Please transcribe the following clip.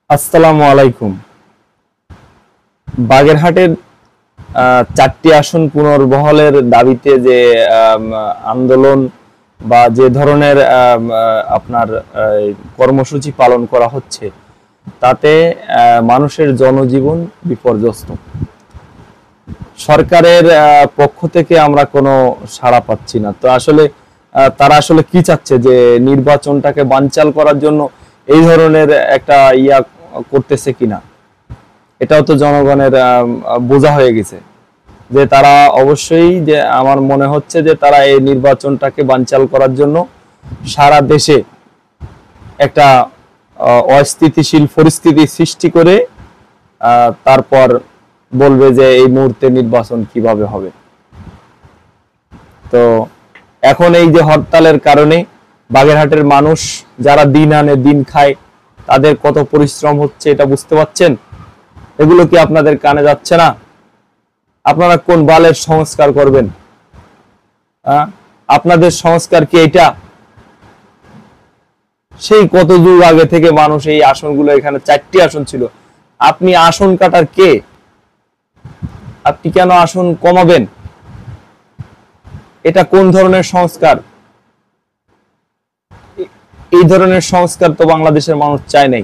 আসসালামু আলাইকুম। বাগেরহাটের 4টি আসন পুনর্বহালের দাবিতে যে আন্দোলন বা যে ধরনের আপনার কর্মসূচি পালন করা হচ্ছে, তাতে মানুষের জনজীবন বিপর্যস্ত। সরকারের পক্ষ থেকে আমরা কোনো সাড়া পাচ্ছি না। তো আসলে তারা আসলে কি চাচ্ছে, যে নির্বাচনটাকে বানচাল করার জন্য এই ধরনের একটা করতেছে কিনা, এটাও তো জনগণের বোঝা হয়ে গেছে। যে তারা অবশ্যই, যে আমার মনে হচ্ছে যে তারা এই নির্বাচনটাকে বানচাল করার জন্য সারা দেশে একটা অস্থিতিশীল পরিস্থিতি সৃষ্টি করে তারপর বলবে যে এই মুহূর্তে নির্বাচন কিভাবে হবে। তো এখন এই যে হরতালের কারণে বাগেরহাটের মানুষ যারা দিন আনে দিন খায়, তাদের কত পরিশ্রম হচ্ছে এটা বুঝতে পারছেন? এগুলো কি আপনাদের কানে যাচ্ছে না? আপনারা কোন বালের সংস্কার করবেন? আপনাদের সংস্কার কি এটা? সেই কত যুগ আগে থেকে মানুষ এই আসনগুলো, এখানে 4টি আসন ছিল, আপনি আসন কাটার কে? আপনি কেন আসন কমাবেন? এটা কোন ধরনের সংস্কার? এই ধরনের সংস্কার তো বাংলাদেশের মানুষ চায় নাই।